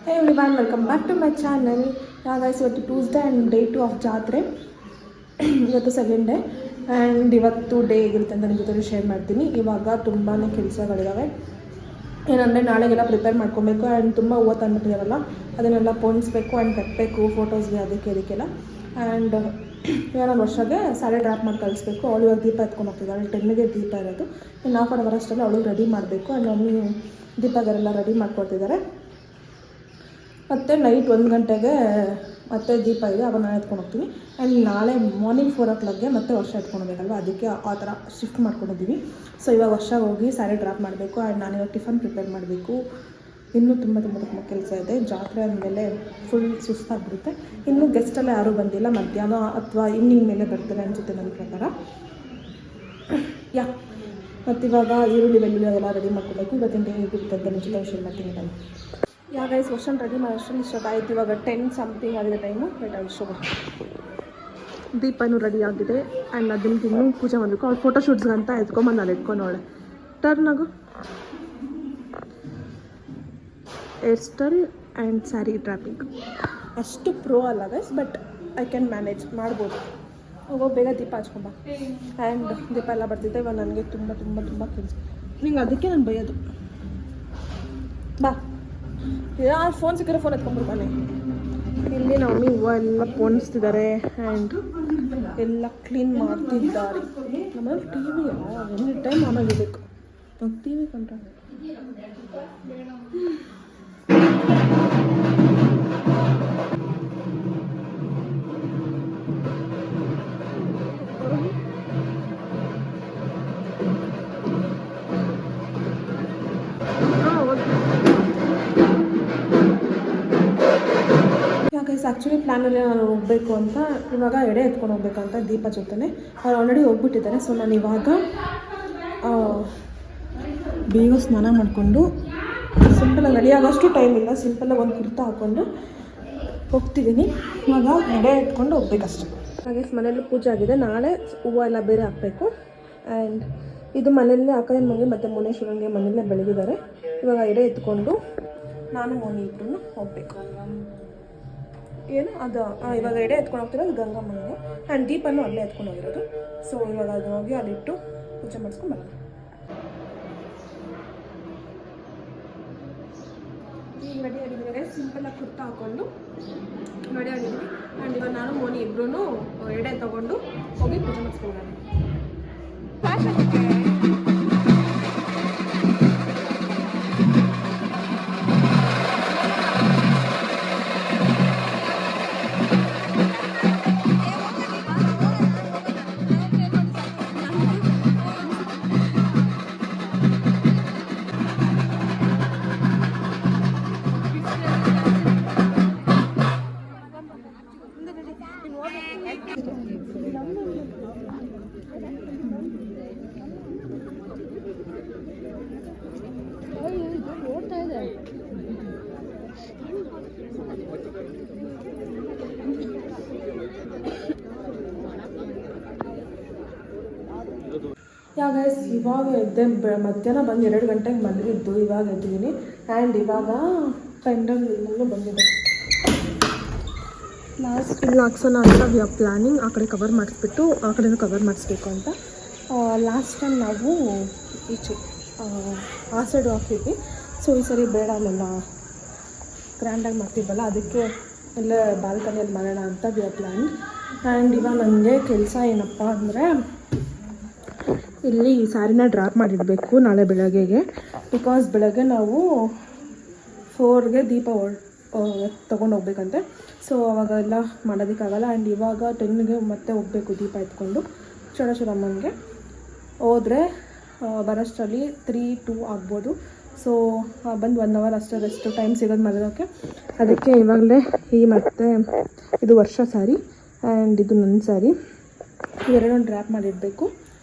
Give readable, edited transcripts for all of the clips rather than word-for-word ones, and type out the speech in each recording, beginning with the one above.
Hey everyone, welcome back to my channel. Yeah guys, ಇವತ್ತು Tuesday and day 2 of ಜಾತ್ರೆ. ಇವತ್ತು second day and ಇವತ್ತು day ಹೇಗಿರುತ್ತೆ ಅಂತ ನಿಮ್ಮ ಜೊತೆ ಶೇರ್ ಮಾಡ್ತೀನಿ. ಇವಾಗ ತುಂಬಾ ಕೆಲಸಗಳಿದ್ದಾವೆ. ಏನಂದರೆ ನಾಳೆಗೆಲ್ಲ ಪ್ರಿಪೇರ್ ಮಾಡ್ಕೊಬೇಕು ಆ್ಯಂಡ್ ತುಂಬ ಹೂವು ತಂದುಬಿಟ್ಟಿದ್ದಾರಲ್ಲ ಅದನ್ನೆಲ್ಲ ಪೋಣಿಸ್ಬೇಕು ಆ್ಯಂಡ್ ಕಟ್ಟಬೇಕು ಫೋಟೋಸ್ಗೆ ಅದಕ್ಕೆಲ್ಲ. ಆ್ಯಂಡ್ ಇವಾಗ ನಮ್ಮ ವರ್ಷಕ್ಕೆ ಸ್ಯಾರಿ ಡ್ರಾಪ್ ಮಾಡಿ ಕಳಿಸ್ಬೇಕು. ಅವಳು ಇವಾಗ ದೀಪ ಎತ್ಕೊಂಡು ಹೋಗ್ತಿದ್ದಾಳೆ. 10ಗೆ ದೀಪ ಇರೋದು. ಇನ್ನು ಹಾಫ್ ಆನ್ ಅವರ್ ಅಷ್ಟರಲ್ಲಿ ಅವಳಿಗೆ ರೆಡಿ ಮಾಡಬೇಕು. ಆ್ಯಂಡ್ ಮಮ್ಮಿ ದೀಪಗಳೆಲ್ಲ ರೆಡಿ ಮಾಡ್ಕೊಡ್ತಿದ್ದಾರೆ. ಮತ್ತು ನೈಟ್ 1 ಗಂಟೆಗೆ ಮತ್ತೆ ದೀಪ ಇದೆ, ಅವಾಗ ನಾನು ಎತ್ಕೊಂಡು ಹೋಗ್ತೀನಿ. ಆ್ಯಂಡ್ ನಾಳೆ ಮಾರ್ನಿಂಗ್ 4 o'clockಗೆ ಮತ್ತೆ ವರ್ಷ ಎತ್ಕೊಂಡು ಹೋಗ್ಬೇಕಲ್ವ, ಅದಕ್ಕೆ ಆ ಥರ ಶಿಫ್ಟ್ ಮಾಡ್ಕೊಂಡಿದ್ದೀವಿ. ಸೊ ಇವಾಗ ವರ್ಷ ಹೋಗಿ ಸ್ಯಾರಿ ಡ್ರಾಪ್ ಮಾಡಬೇಕು ಆ್ಯಂಡ್ ನಾನಿವಾಗ ಟಿಫನ್ ಪ್ರಿಪೇರ್ ಮಾಡಬೇಕು. ಇನ್ನೂ ತುಂಬ ಕೆಲಸ ಇದೆ. ಜಾತ್ರೆ ಅಂದಮೇಲೆ ಫುಲ್ ಸುಸ್ತಾಗ್ಬಿಡುತ್ತೆ. ಇನ್ನೂ ಗೆಸ್ಟೆಲ್ಲ ಯಾರೂ ಬಂದಿಲ್ಲ. ಮಧ್ಯಾಹ್ನ ಅಥವಾ ಈವ್ನಿಂಗ್ ಮೇಲೆ ಬರ್ತಾರೆ ಅನಿಸುತ್ತೆ ನನ್ನ ಪ್ರಕಾರ. ಮತ್ತಿವಾಗ ಈರುಳ್ಳಿ ಬೆಳ್ಳುಳ್ಳಿ ಅದೆಲ್ಲ ರೆಡಿ ಮಾಡ್ಕೋಬೇಕು. ಇವತ್ತಿನ ಡೇ ಹೇಗಿರುತ್ತೆ ಅಂತ ನಿಮ್ಮ ಜೊತೆ ಶೇರ್ ಮಾಡ್ತೀನಿ ನಾನು. ಗೈಸ್ ವರ್ಷನ್ ರೆಡಿ ಮಾಡೋಷ್ಟರಲ್ಲಿ ಇಷ್ಟೊತ್ತಾಯಿತು. ಇವಾಗ 10 ಸಮಥಿಂಗ್ ಆಗಿದೆ ಟೈಮು. ವೇಟ್ ಆಗಿ ದೀಪನೂ ರೆಡಿ ಆಗಿದೆ ಆ್ಯಂಡ್ ಅದನ್ನು ಇನ್ನೂ ಪೂಜೆ ಮಾಡಬೇಕು. ಅವ್ಳು ಫೋಟೋಶೂಟ್ಸ್ಗಂತ ಎತ್ಕೊಂಬಂದು ಅಲ್ಲಿ ಎತ್ಕೊಂಡವಳೆ. ಟರ್ನ್ ಆಗು. Hair style and sari dropping ಅಷ್ಟು ಪ್ರೋ ಅಲ್ಲ guys, but I can manage ಮಾಡ್ಬೋದು. ಹೋಗೋ ಬೇಗ ದೀಪ ಹಚ್ಕೊಂಬ. ಆ್ಯಂಡ್ ದೀಪ ಎಲ್ಲ ಬರ್ತಿದ್ದೆ. ಇವಾಗ ನನಗೆ ತುಂಬ ಕೆಲಸ. ನಿಂಗೆ ಅದಕ್ಕೆ ನಾನು ಬೈಯೋದು. ಬಾ, ಯಾರು ಫೋನ್ ಸಿಕ್ಕರೆ ಫೋನ್ ಎತ್ಕೊಂಡ್ಬಿಡ್ತಾನೆ. ಇಲ್ಲಿ ನಮ್ಮ ಮಮ್ಮಿ ಹೂವು ಎಲ್ಲ ಪೋಣಿಸ್ತಿದ್ದಾರೆ ಆ್ಯಂಡ್ ಎಲ್ಲ ಕ್ಲೀನ್ ಮಾಡ್ತಿದ್ದಾರೆ. ನಮ್ಮಲ್ಲಿ ಟಿ ವಿ ಎನಿ ಟೈಮ್ ಆಮೇಲೆ ಇರಬೇಕು. ನಾವು ಟಿ ವಿ ಕಂಡ್ರೆ ಆ್ಯಕ್ಚುಲಿ ಪ್ಲ್ಯಾನಲ್ಲಿ ನಾನು ಹೋಗಬೇಕು ಅಂತ ಇವಾಗ ಎಡೆ ಎತ್ಕೊಂಡು ಹೋಗ್ಬೇಕಂತ ದೀಪ ಜೊತೆ. ಅವ್ರು ಆಲ್ರೆಡಿ ಹೋಗ್ಬಿಟ್ಟಿದ್ದಾರೆ. ಸೊ ನಾನು ಇವಾಗ ಬೇಗ ಸ್ನಾನ ಮಾಡಿಕೊಂಡು ಸಿಂಪಲಾಗಿ ರೆಡಿ ಆಗೋಷ್ಟು ಟೈಮ್ ಇಲ್ಲ. ಸಿಂಪಲಾಗಿ ಒಂದು ಕುರ್ತಾ ಹಾಕ್ಕೊಂಡು ಹೋಗ್ತಿದ್ದೀನಿ. ಇವಾಗ ಎಡೆ ಎತ್ಕೊಂಡು ಹೋಗ್ಬೇಕಷ್ಟೆ. ಹಾಗೆ ಮನೇಲಿ ಪೂಜೆ ಆಗಿದೆ. ನಾಳೆ ಹೂವು ಎಲ್ಲ ಬೇರೆ ಹಾಕಬೇಕು. ಆ್ಯಂಡ್ ಇದು ಮನೆಯಲ್ಲೇ ಹಾಕೋದೇನು ಮನೆ ಮತ್ತು ಮುನೇಶ್ವರಂಗೆ ಮನೆಯಲ್ಲೇ ಬೆಳೆದಿದ್ದಾರೆ. ಇವಾಗ ಎಡೆ ಎತ್ಕೊಂಡು ನಾನು ಮೋನಿ ಇಬ್ಬರೂ ಹೋಗಬೇಕು. ಏನು ಅದು ಇವಾಗ ಎಡೆ ಎತ್ಕೊಂಡು ಹೋಗ್ತಿರೋದು ಗಂಗಮ್ಮನಿಗೆ ಆ್ಯಂಡ್ ದೀಪನೂ ಅಲ್ಲೇ ಎತ್ಕೊಂಡು ಹೋಗಿರೋದು. ಸೊ ಇವಾಗ ಅದನ್ನ ಹೋಗಿ ಅಲ್ಲಿಟ್ಟು ಪೂಜೆ ಮಾಡಿಸ್ಕೊಂಡು ಬರೋಣ. ಈಗ ರೆಡಿ ಆಗಿದ್ದೀವಿ. ಸಿಂಪಲಾಗಿ ಕುರ್ತಾ ಹಾಕ್ಕೊಂಡು ರೆಡಿ ಆಗಿದ್ದೀವಿ. ಆ್ಯಂಡ್ ಇವಾಗ ನಾನು ಮೋನಿ ಇಬ್ಬರೂ ಎಡೆ ತೊಗೊಂಡು ಹೋಗಿ ಪೂಜೆ ಮಾಡಿಸ್ಕೊಂಡು ಬರೋಣ. ಗೈಸ್ ಇವಾಗ ಎದ್ದೆ. ಮಧ್ಯಾಹ್ನ ಬಂದು 2 ಗಂಟೆಗೆ ಮಲಗಿದ್ದು. ಇವಾಗ ಎದ್ದಿದ್ದೀನಿ. ಆ್ಯಂಡ್ ಇವಾಗ ಪೆಂಡಲ್ ಎಲ್ಲೂ ಬಂದಿದೆ. ಲಾಸ್ಟ್ ಇಲ್ಲಿ ಹಾಕ್ಸೋಣ ಅಂತ ವಿ ಆರ್ ಪ್ಲ್ಯಾನಿಂಗ್. ಆ ಕಡೆ ಕವರ್ ಮಾಡಿಸ್ಬಿಟ್ಟು ಆ ಕಡೆನೂ ಕವರ್ ಮಾಡಿಸ್ಬೇಕು ಅಂತ. ಲಾಸ್ಟ್ ಟೈಮ್ ನಾವು ಈಚೆ ಆ ಸೈಡು ಹಾಕಿದ್ವಿ. ಸೊ ಈ ಸರಿ ಬೇಡ, ಅಲ್ಲೆಲ್ಲ ಗ್ರ್ಯಾಂಡಾಗಿ ಮಾಡ್ತಿದ್ವಲ್ಲ, ಅದಕ್ಕೆ ಎಲ್ಲ ಬಾಲ್ಕನಿಯಲ್ಲಿ ಮಾಡೋಣ ಅಂತ ವಿ ಆರ್ ಪ್ಲ್ಯಾನಿಂಗ್. ಆ್ಯಂಡ್ ಇವಾಗ ನನಗೆ ಕೆಲಸ ಏನಪ್ಪ ಅಂದರೆ ಇಲ್ಲಿ ಸ್ಯಾರಿನ ಡ್ರಾಪ್ ಮಾಡಿಡಬೇಕು ನಾಳೆ ಬೆಳಗ್ಗೆಗೆ. ಬಿಕಾಸ್ ಬೆಳಗ್ಗೆ ನಾವು 4ಗೆ ದೀಪ ತೊಗೊಂಡು ಹೋಗ್ಬೇಕಂತೆ. ಸೊ ಅವಾಗ ಎಲ್ಲ ಮಾಡೋದಕ್ಕಾಗಲ್ಲ. ಆ್ಯಂಡ್ ಇವಾಗ 10ಗೆ ಮತ್ತೆ ಹೋಗಬೇಕು ದೀಪ ಎತ್ಕೊಂಡು ಚೋಳೇಶ್ವರಮ್ಮನಿಗೆ. ಹೋದರೆ ಬರೋಷ್ಟರಲ್ಲಿ 3-2 ಆಗ್ಬೋದು. ಸೊ ಬಂದು 1 hour ಅಷ್ಟೇ ರೆಸ್ಟ್ ಟೈಮ್ ಸಿಗೋದು ಮಲಗೋಕ್ಕೆ. ಅದಕ್ಕೆ ಇವಾಗಲೇ ಮತ್ತು ಇದು ವರ್ಷ ಸ್ಯಾರಿ ಆ್ಯಂಡ್ ಇದು ನನ್ನ ಸ್ಯಾರಿ ಇವೆರಡೂ ಡ್ರಾಪ್ ಮಾಡಿಡಬೇಕು.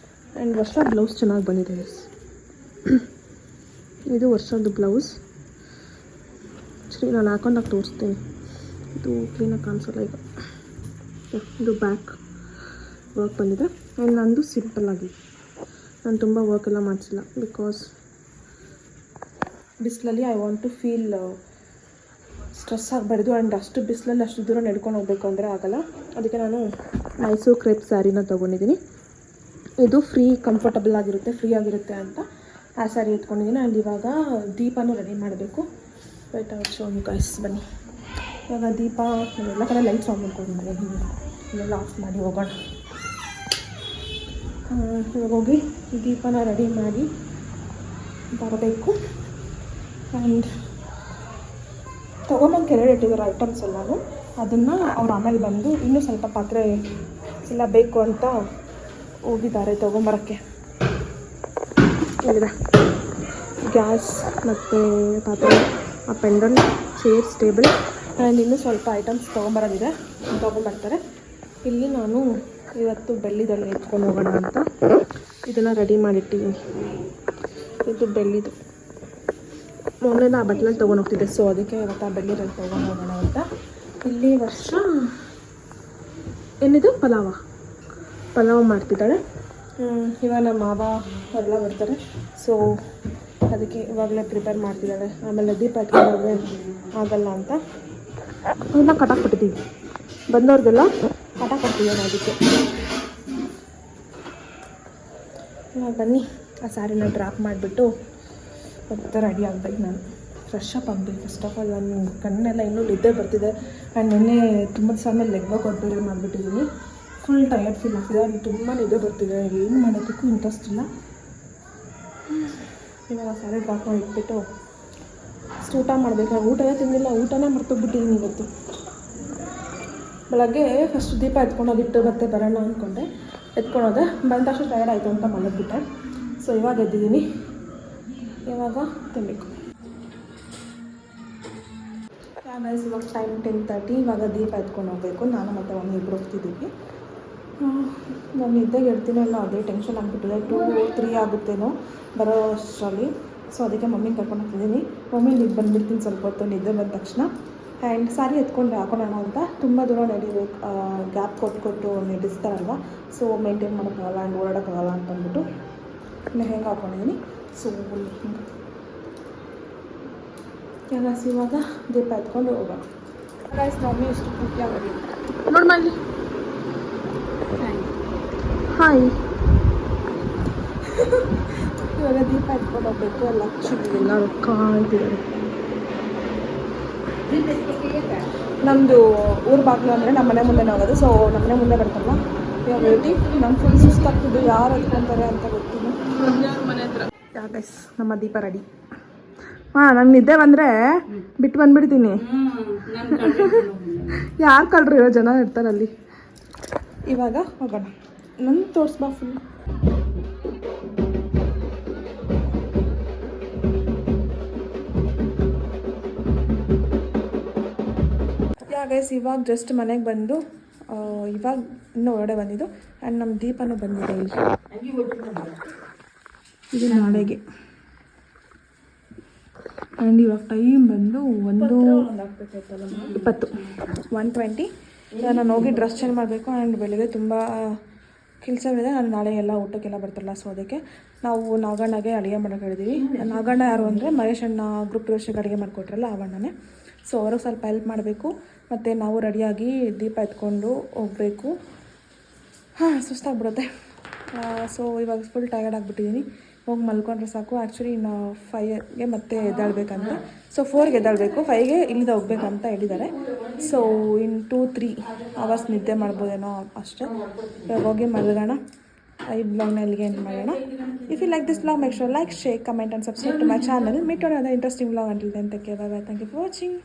ಆ್ಯಂಡ್ ವರ್ಷ ಬ್ಲೌಸ್ ಚೆನ್ನಾಗಿ ಬಂದಿದೆ. ಇದು ವರ್ಷದ್ದು ಬ್ಲೌಸ್. ಸರಿ, ನಾನು ಹಾಕೊಂಡಾಗ ತೋರಿಸ್ತೀನಿ. ಇದು ಕ್ಲೀನಾಗಿ ಕಾಣಿಸಲ್ಲ ಈಗ. ಇದು ಬ್ಯಾಕ್ ವರ್ಕ್ ಬಂದಿದೆ. ಆ್ಯಂಡ್ ನಂದು ಸಿಂಪಲ್ಲಾಗಿ, ನಾನು ತುಂಬ ವರ್ಕ್ ಎಲ್ಲ ಮಾಡಿಸಿಲ್ಲ. ಬಿಕಾಸ್ ಬಿಸಿಲಲ್ಲಿ I want to feel stress ಆಗಬಾರ್ದು. ಆ್ಯಂಡ್ ಅಷ್ಟು ಬಿಸಿಲಲ್ಲಿ ಅಷ್ಟು ದೂರ ನಡ್ಕೊಂಡು ಹೋಗಬೇಕು ಅಂದರೆ ಆಗೋಲ್ಲ. ಅದಕ್ಕೆ ನಾನು ಮೈಸೂರು ಕ್ರೇಪ್ ಸ್ಯಾರಿನ ತೊಗೊಂಡಿದ್ದೀನಿ. ಇದು ಕಂಫರ್ಟಬಲ್ ಆಗಿರುತ್ತೆ, ಫ್ರೀ ಆಗಿರುತ್ತೆ ಅಂತ ಆ ಸ್ಯಾರಿ ಎತ್ಕೊಂಡಿದ್ದೀನಿ. ಆ್ಯಂಡ್ ಇವಾಗ ದೀಪನೂ ರೆಡಿ ಮಾಡಬೇಕು. ಬಟ್ ಶೋ ಯು ಗೈಸ್, ಬನ್ನಿ. ಇವಾಗ ದೀಪ ಎಲ್ಲ ಕಡೆ ಲೈಟ್ಸ್ ಆನ್ ಮಾಡ್ಕೊಂಡಿದ್ದೀನಿ, ಇಲ್ಲೆಲ್ಲ ಆಫ್ ಮಾಡಿ ಹೋಗೋಣ. ಇವಾಗ ಹೋಗಿ ದೀಪನ ರೆಡಿ ಮಾಡಿ ಬರಬೇಕು. ಆ್ಯಂಡ್ ತೊಗೊಂಬಂದು ಕೆಳಗಡೆ ಇಟ್ಟಿದ್ದಾರೆ ಐಟಮ್ಸ್ ಎಲ್ಲನೂ. ಅದನ್ನು ಅವ್ರು ಆಮೇಲೆ ಬಂದು ಇನ್ನೂ ಸ್ವಲ್ಪ ಪಾತ್ರೆ ಎಲ್ಲ ಬೇಕು ಅಂತ ಹೋಗಿದ್ದಾರೆ ತೊಗೊಂಬರೋಕ್ಕೆ. ಇಲ್ಲಿದೆ ಗ್ಯಾಸ್ ಮತ್ತು ಪಾತ್ರೆ, ಆ ಪೆಂಡಲ್, ಚೇರ್ಸ್, ಟೇಬಲ್ ಆ್ಯಂಡ್ ಇನ್ನೂ ಸ್ವಲ್ಪ ಐಟಮ್ಸ್ ತೊಗೊಂಬರೋದಿದೆ, ತೊಗೊಂಬರ್ತಾರೆ. ಇಲ್ಲಿ ನಾನು ಇವತ್ತು ಬೆಳ್ಳಿದಲ್ಲಿ ಎತ್ಕೊಂಡು ಹೋಗೋಣ ಅಂತ ಇದನ್ನು ರೆಡಿ ಮಾಡಿಟ್ಟಿದ್ದೀನಿ. ಇದು ಬೆಳ್ಳಿದು, ಮೊನ್ನೆ ನಾ ಬಟ್ಲಲ್ಲಿ ತೊಗೊಂಡು ಹೋಗ್ತಿದ್ದೆ, ಸೊ ಅದಕ್ಕೆ ಇವತ್ತು ಆ ಬೆಳ್ಳಿದಲ್ಲಿ ತೊಗೊಂಡು ಹೋಗೋಣ ಅಂತ. ಇಲ್ಲಿ ವರ್ಷ ಏನಿದು ಪಲಾವ್ ಮಾಡ್ತಿದ್ದಾಳೆ. ಇವಾಗ ನಮ್ಮ ಮಾವ ಎಲ್ಲ ಬರ್ತಾರೆ, ಸೊ ಅದಕ್ಕೆ ಇವಾಗಲೇ ಪ್ರಿಪೇರ್ ಮಾಡ್ತಿದ್ದಾಳೆ. ಆಮೇಲೆ ದೀಪ ಹಚ್ಕೊಂಡ್ರೆ ಆಗಲ್ಲ ಅಂತ ಅದನ್ನ ಕಟಾಕ್ಬಿಟ್ಟಿದ್ದೀವಿ, ಬಂದವ್ರಿಗೆಲ್ಲ ಕಟಾಕ್ಬಿಡ್ತಿದ್ದಾನೆ. ಅದಕ್ಕೆ ಇವಾಗ ಬನ್ನಿ ಆ ಸ್ಯಾರಿನ ಡ್ರಾಪ್ ಮಾಡಿಬಿಟ್ಟು ಮತ್ತೆ ರೆಡಿ ಆಗಬೇಕು. ನಾನು ಫ್ರೆಶ್ ಅಪ್ ಆಗಬೇಕು. ಫಸ್ಟ್ ಆಫ್ ಆಲ್ ನಾನು ಕಣ್ಣೆಲ್ಲ ಇನ್ನೂ ನಿದ್ದೆ ಬರ್ತಿದೆ. ಆ್ಯಂಡ್ ನಿನ್ನೆ ತುಂಬ ಸಮಯ ಲೆಗ್ ವರ್ಕೌಟ್ ಬೇರೆ ಮಾಡಿಬಿಟ್ಟಿದ್ದೀನಿ. ಫುಲ್ ಟಯರ್ಡ್ ಫೀಲ್ ಆಗ್ತಿದೆ. ಅದು ತುಂಬ ನಿದ್ದೆ ಬರ್ತಿದೆ, ಏನು ಮಾಡೋದಕ್ಕೂ ಇಂಟ್ರೆಸ್ಟ್ ಇಲ್ಲ. ಇವಾಗ ಸ್ಯಾರಿ ಡ್ರಾಪ್ ಮಾಡಿ ಇಟ್ಬಿಟ್ಟು ಅಷ್ಟು ಊಟ ಮಾಡಬೇಕು. ನಾನು ಊಟನೇ ತಿಂದಿಲ್ಲ, ಊಟನೇ ಮರ್ತೋಗ್ಬಿಟ್ಟಿದ್ದೀನಿ ಇವತ್ತು. ಬೆಳಗ್ಗೆ ಫಸ್ಟ್ ದೀಪ ಎತ್ಕೊಂಡೋಗಿಟ್ಟು ಮತ್ತೆ ಬರೋಣ ಅಂದ್ಕೊಂಡೆ, ಎತ್ಕೊಂಡೋದೆ. ಬಂದ ತಕ್ಷಣ ಟಯರ್ಡ್ ಆಯಿತು ಅಂತ ಮಲಗಿಬಿಟ್ಟೆ. ಸೊ ಇವಾಗ ಎದ್ದಿದ್ದೀನಿ, ಇವಾಗ ತಿನ್ನಬೇಕು. ಆಮೇಲೆ ಇವಾಗ ಟೈಮ್ 10:30. ಇವಾಗ ದೀಪ ಎತ್ಕೊಂಡು ಹೋಗಬೇಕು. ನಾನು ಮತ್ತು ಮಮ್ಮಿ ಇಬ್ಬರು ಹೋಗ್ತಿದ್ದೀವಿ. ನಾನು ನಿದ್ದೆಗೆ ಇರ್ತೀನೋ ಇಲ್ಲ ಅದೇ ಟೆನ್ಷನ್ ಆಗಿಬಿಟ್ಟಿದೆ. 2-3 ಆಗುತ್ತೇನೋ ಬರೋ ಅಷ್ಟರಲ್ಲಿ. ಸೊ ಅದಕ್ಕೆ ಮಮ್ಮಿಗೆ ಕರ್ಕೊಂಡು ಹೋಗ್ತಿದ್ದೀನಿ. ಮಮ್ಮಿಗೆ ಬಂದುಬಿಡ್ತೀನಿ ಸ್ವಲ್ಪ ಹೊತ್ತು ನಿದ್ದೆ ಬಂದ ತಕ್ಷಣ. ಆ್ಯಂಡ್ ಸ್ಯಾರಿ ಎತ್ಕೊಂಡು ಹಾಕೊಳ್ಳೋಣ ಅಂತ. ತುಂಬ ದೂರ ನಡಿಬೇಕು, ಗ್ಯಾಪ್ ಕೊಟ್ಟು ನಡೆಸ್ತಾರಲ್ವ, ಸೊ ಮೇಂಟೈನ್ ಮಾಡೋಕ್ಕಾಗಲ್ಲ ಆ್ಯಂಡ್ ಓಡಾಡೋಕ್ಕಾಗಲ್ಲ ಅಂತಂದ್ಬಿಟ್ಟು ಲೆಹೆಂಗ ಹಾಕ್ಕೊಂಡಿದ್ದೀನಿ. ಸೊ ಹಿಂಗೆ ಕೆಲಸ. ಇವಾಗ ದೀಪ ಎತ್ಕೊಂಡು ಹೋಗೋಣ. ಗೈಸ್, ಮಮ್ಮಿ ಎಷ್ಟು ಪೂರ್ತಿಯಾಗಿ ನೋಡಿ ಮಾಡಿ. ಹಾಯ್. ಇವಾಗ ದೀಪ ಎತ್ಕೊಂಡು ಹೋಗ್ಬೇಕು. ಎಲ್ಲ ಎಲ್ಲರೂ ಕಾಣ್ತಿದ್ದಾರೆ. ನಮ್ಮದು ಊರ ಬಾಗಿಲು ಅಂದರೆ ನಮ್ಮ ಮನೆ ಮುಂದೆ ಹೋಗೋದು. ಸೊ ನಮ್ಮ ಮನೆ ಮುಂದೆ ಬರ್ತಲ್ಲ, ಇವಾಗ ವೇಟಿಂಗ್. ನಮ್ಮ ಫುಲ್ ಸುಸ್ತಾಗ್ತಿದ್ದು, ಯಾರು ಎತ್ಕೊತಾರೆ ಅಂತ ಗೊತ್ತಿಲ್ಲ. ಮನೆ ಹತ್ರ ಗೈಸ್ ನಮ್ಮ ದೀಪ ರೆಡಿ. ಹಾಂ, ನಂಗೆ ನಿದ್ದೆ ಬಂದರೆ ಬಿಟ್ಟು ಬಂದುಬಿಡ್ತೀನಿ. ಯಾರು ಕಳ್ರಿ ಇರೋ ಜನ ಇರ್ತಾರಲ್ಲಿ. ಇವಾಗ ಹೋಗೋಣ. ನನ್ನ ತೋರಿಸ್ಬಾ ಫುಲ್. ಗೈಸ್ ಇವಾಗ ಜಸ್ಟ್ ಮನೆಗೆ ಬಂದು ಇವಾಗ ಇನ್ನೂ ಹೊರಗಡೆ ಬಂದಿದ್ದು. ಆ್ಯಂಡ್ ನಮ್ಮ ದೀಪನೂ ಬಂದಿದೆ ಇಲ್ಲಿ. ಇದು ನಾಳೆಗೆ. ಆ್ಯಂಡ್ ಇವಾಗ ಟೈಮ್ ಬಂದು 1:20. ನಾನು ಹೋಗಿ ಡ್ರೆಸ್ ಚೇಂಜ್ ಮಾಡಬೇಕು. ಆ್ಯಂಡ್ ಬೆಳಿಗ್ಗೆ ತುಂಬ ಕೆಲಸವಿದೆ. ನಾನು ನಾಳೆ ಎಲ್ಲ ಊಟಕ್ಕೆಲ್ಲ ಬರ್ತಾರಲ್ಲ, ಸೊ ಅದಕ್ಕೆ ನಾವು ನಾಗಣ್ಣಗೆ ಅಡುಗೆ ಮಾಡೋಕೆ ಹೇಳಿದ್ದೀವಿ. ನಾಗಣ್ಣ ಯಾರು ಅಂದರೆ ಮಹೇಶ್ ಅಣ್ಣ ಗ್ರೂಪ್ ವರ್ಷಕ್ಕೆ ಅಡುಗೆ ಮಾಡಿಕೊಟ್ರಲ್ಲ ಆ ಅಣ್ಣನೇ. ಸೊ ಅವ್ರಿಗೆ ಸ್ವಲ್ಪ ಹೆಲ್ಪ್ ಮಾಡಬೇಕು. ಮತ್ತು ನಾವು ರೆಡಿಯಾಗಿ ದೀಪ ಎತ್ಕೊಂಡು ಹೋಗಬೇಕು. ಸುಸ್ತಾಗ್ಬಿಡುತ್ತೆ. ಸೊ ಇವಾಗ ಫುಲ್ ಟಯರ್ಡ್ ಆಗಿಬಿಟ್ಟಿದ್ದೀನಿ. ಹೋಗಿ ಮಲ್ಕೊಂಡ್ರೆ ಸಾಕು. ಆ್ಯಕ್ಚುಲಿ ಇನ್ನು 5ಗೆ ಮತ್ತೆ ಎದ್ದಾಳಬೇಕಂತ. ಸೊ 4ಗೆ ಎದ್ದಾಳಬೇಕು, 5ಗೆ ಇಲ್ಲಿಂದ ಹೋಗ್ಬೇಕಂತ ಹೇಳಿದ್ದಾರೆ. ಸೊ ಇನ್ನು 2-3 ಅವರ್ಸ್ ನಿದ್ದೆ ಮಾಡ್ಬೋದೇನೋ ಅಷ್ಟೇ. ಇವಾಗ ಹೋಗಿ ಮಲ್ಗೋಣ. ಈ ಬ್ಲಾಗ್ನ ಇಲ್ಲಿಗೆ ಎಂಡ್ ಮಾಡೋಣ. If you like this blog, make sure like, share, comment and subscribe to my channel. Meet on other interesting blog. Until then take care, bye bye. Thank you for watching.